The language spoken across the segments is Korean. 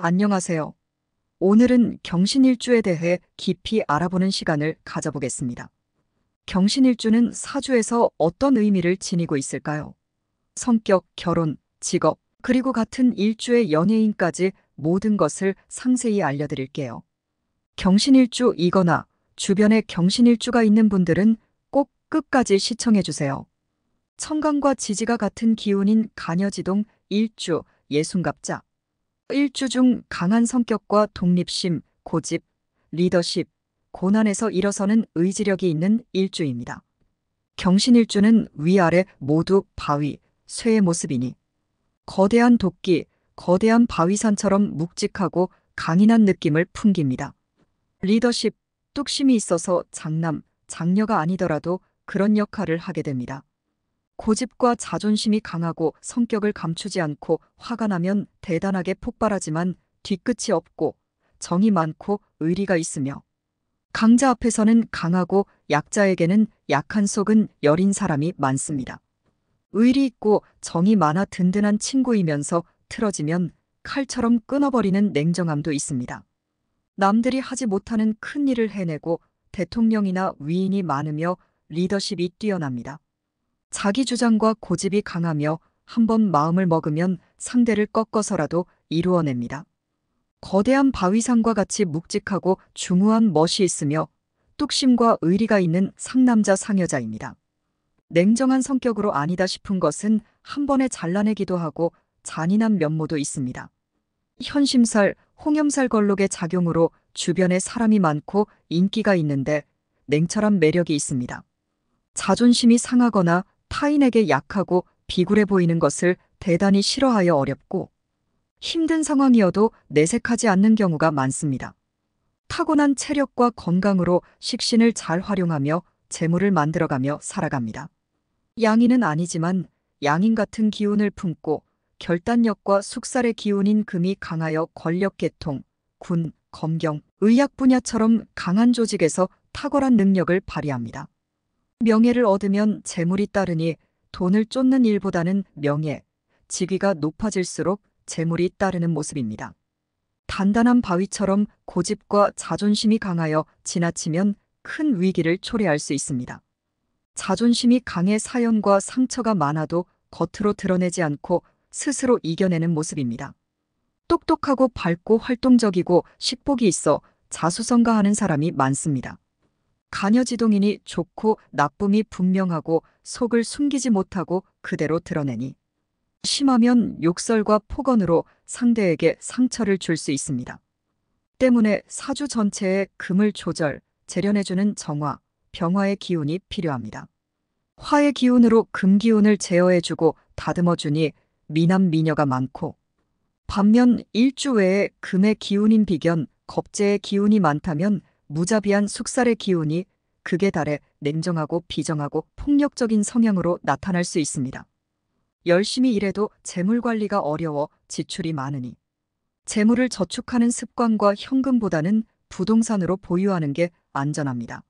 안녕하세요. 오늘은 경신일주에 대해 깊이 알아보는 시간을 가져보겠습니다. 경신일주는 사주에서 어떤 의미를 지니고 있을까요? 성격, 결혼, 직업, 그리고 같은 일주의 연예인까지 모든 것을 상세히 알려드릴게요. 경신일주이거나 주변에 경신일주가 있는 분들은 꼭 끝까지 시청해주세요. 천간과 지지가 같은 기운인 간여지동 일주, 예순갑자. 일주 중 강한 성격과 독립심, 고집, 리더십, 고난에서 일어서는 의지력이 있는 일주입니다. 경신일주는 위아래 모두 바위, 쇠의 모습이니 거대한 도끼, 거대한 바위산처럼 묵직하고 강인한 느낌을 풍깁니다. 리더십, 뚝심이 있어서 장남, 장녀가 아니더라도 그런 역할을 하게 됩니다. 고집과 자존심이 강하고 성격을 감추지 않고 화가 나면 대단하게 폭발하지만 뒤끝이 없고 정이 많고 의리가 있으며 강자 앞에서는 강하고 약자에게는 약한 속은 여린 사람이 많습니다. 의리 있고 정이 많아 든든한 친구이면서 틀어지면 칼처럼 끊어버리는 냉정함도 있습니다. 남들이 하지 못하는 큰 일을 해내고 대통령이나 위인이 많으며 리더십이 뛰어납니다. 자기 주장과 고집이 강하며 한번 마음을 먹으면 상대를 꺾어서라도 이루어냅니다. 거대한 바위산과 같이 묵직하고 중후한 멋이 있으며 뚝심과 의리가 있는 상남자 상여자입니다. 냉정한 성격으로 아니다 싶은 것은 한 번에 잘라내기도 하고 잔인한 면모도 있습니다. 현심살, 홍염살 걸록의 작용으로 주변에 사람이 많고 인기가 있는데 냉철한 매력이 있습니다. 자존심이 상하거나 타인에게 약하고 비굴해 보이는 것을 대단히 싫어하여 어렵고 힘든 상황이어도 내색하지 않는 경우가 많습니다. 타고난 체력과 건강으로 식신을 잘 활용하며 재물을 만들어가며 살아갑니다. 양인은 아니지만 양인 같은 기운을 품고 결단력과 숙살의 기운인 금이 강하여 권력계통, 군, 검경, 의학 분야처럼 강한 조직에서 탁월한 능력을 발휘합니다. 명예를 얻으면 재물이 따르니 돈을 쫓는 일보다는 명예, 직위가 높아질수록 재물이 따르는 모습입니다. 단단한 바위처럼 고집과 자존심이 강하여 지나치면 큰 위기를 초래할 수 있습니다. 자존심이 강해 사연과 상처가 많아도 겉으로 드러내지 않고 스스로 이겨내는 모습입니다. 똑똑하고 밝고 활동적이고 식복이 있어 자수성가하는 사람이 많습니다. 간여지동이니 좋고 나쁨이 분명하고 속을 숨기지 못하고 그대로 드러내니 심하면 욕설과 폭언으로 상대에게 상처를 줄 수 있습니다. 때문에 사주 전체에 금을 조절, 재련해주는 정화, 병화의 기운이 필요합니다. 화의 기운으로 금 기운을 제어해주고 다듬어주니 미남 미녀가 많고 반면 일주 외에 금의 기운인 비견, 겁재의 기운이 많다면 무자비한 숙살의 기운이 극에 달해 냉정하고 비정하고 폭력적인 성향으로 나타날 수 있습니다. 열심히 일해도 재물 관리가 어려워 지출이 많으니 재물을 저축하는 습관과 현금보다는 부동산으로 보유하는 게 안전합니다.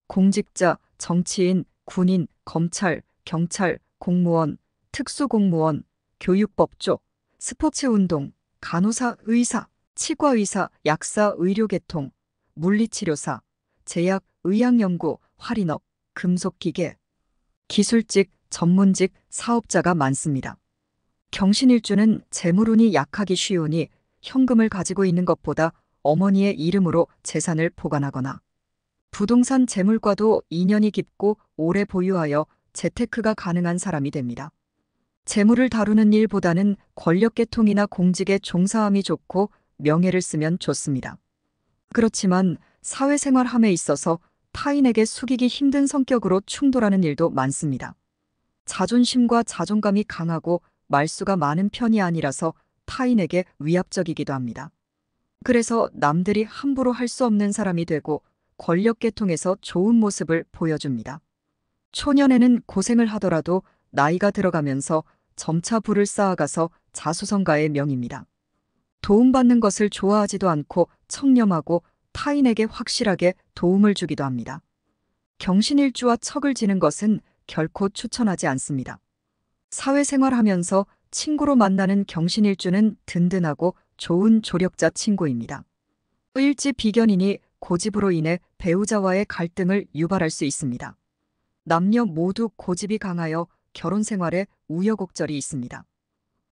공직자, 정치인, 군인, 검찰, 경찰, 공무원, 특수공무원, 교육법조, 스포츠운동, 간호사, 의사, 치과의사, 약사, 의료계통, 물리치료사, 제약, 의학연구, 할인업, 금속기계, 기술직, 전문직, 사업자가 많습니다. 경신일주는 재물운이 약하기 쉬우니 현금을 가지고 있는 것보다 어머니의 이름으로 재산을 보관하거나 부동산 재물과도 인연이 깊고 오래 보유하여 재테크가 가능한 사람이 됩니다. 재물을 다루는 일보다는 권력계통이나 공직에 종사함이 좋고 명예를 쓰면 좋습니다. 그렇지만 사회생활함에 있어서 타인에게 숙이기 힘든 성격으로 충돌하는 일도 많습니다. 자존심과 자존감이 강하고 말수가 많은 편이 아니라서 타인에게 위압적이기도 합니다. 그래서 남들이 함부로 할 수 없는 사람이 되고 권력계통에서 좋은 모습을 보여줍니다. 초년에는 고생을 하더라도 나이가 들어가면서 점차 부를 쌓아가서 자수성가의 명입니다. 도움받는 것을 좋아하지도 않고 청렴하고 타인에게 확실하게 도움을 주기도 합니다. 경신일주와 척을 지는 것은 결코 추천하지 않습니다. 사회생활하면서 친구로 만나는 경신일주는 든든하고 좋은 조력자 친구입니다. 일지 비견이니 고집으로 인해 배우자와의 갈등을 유발할 수 있습니다. 남녀 모두 고집이 강하여 결혼 생활에 우여곡절이 있습니다.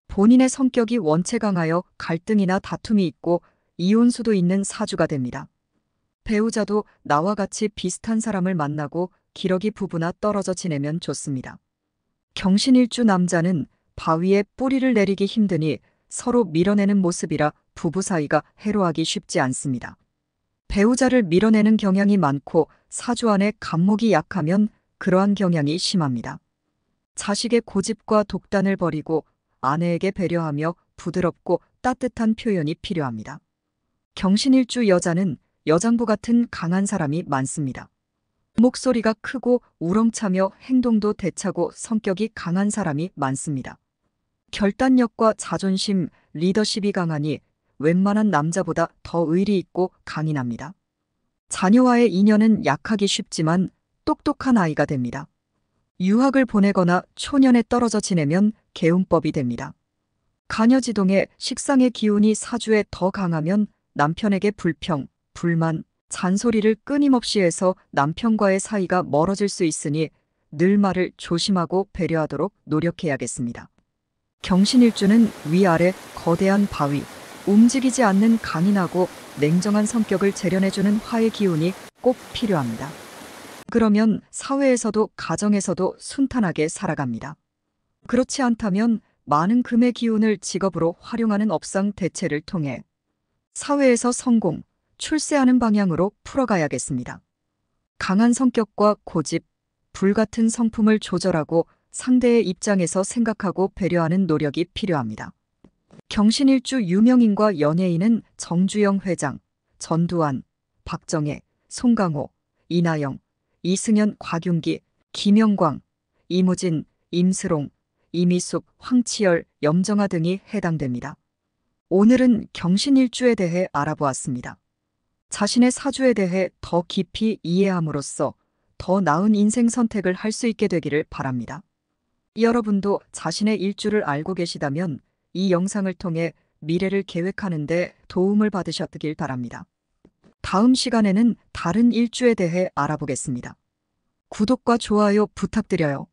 본인의 성격이 원체 강하여 갈등이나 다툼이 있고 이혼수도 있는 사주가 됩니다. 배우자도 나와 같이 비슷한 사람을 만나고 기러기 부부나 떨어져 지내면 좋습니다. 경신일주 남자는 바위에 뿌리를 내리기 힘드니 서로 밀어내는 모습이라 부부 사이가 해로하기 쉽지 않습니다. 배우자를 밀어내는 경향이 많고 사주 안에 간목이 약하면 그러한 경향이 심합니다. 자식의 고집과 독단을 버리고 아내에게 배려하며 부드럽고 따뜻한 표현이 필요합니다. 경신일주 여자는 여장부 같은 강한 사람이 많습니다. 목소리가 크고 우렁차며 행동도 대차고 성격이 강한 사람이 많습니다. 결단력과 자존심, 리더십이 강하니 웬만한 남자보다 더 의리 있고 강인합니다. 자녀와의 인연은 약하기 쉽지만 똑똑한 아이가 됩니다. 유학을 보내거나 초년에 떨어져 지내면 계운법이 됩니다. 가녀지동의 식상의 기운이 사주에 더 강하면 남편에게 불평, 불만, 잔소리를 끊임없이 해서 남편과의 사이가 멀어질 수 있으니 늘 말을 조심하고 배려하도록 노력해야겠습니다. 경신일주는 위아래 거대한 바위, 움직이지 않는 강인하고 냉정한 성격을 재련해주는 화의 기운이 꼭 필요합니다. 그러면 사회에서도 가정에서도 순탄하게 살아갑니다. 그렇지 않다면 많은 금의 기운을 직업으로 활용하는 업상 대체를 통해 사회에서 성공, 출세하는 방향으로 풀어가야겠습니다. 강한 성격과 고집, 불같은 성품을 조절하고 상대의 입장에서 생각하고 배려하는 노력이 필요합니다. 경신일주 유명인과 연예인은 정주영 회장, 전두환, 박정혜, 송강호, 이나영, 이승연, 곽윤기, 김영광, 이무진, 임스롱, 이미숙, 황치열, 염정아 등이 해당됩니다. 오늘은 경신일주에 대해 알아보았습니다. 자신의 사주에 대해 더 깊이 이해함으로써 더 나은 인생 선택을 할 수 있게 되기를 바랍니다. 여러분도 자신의 일주를 알고 계시다면 이 영상을 통해 미래를 계획하는 데 도움을 받으셨길 바랍니다. 다음 시간에는 다른 일주에 대해 알아보겠습니다. 구독과 좋아요 부탁드려요.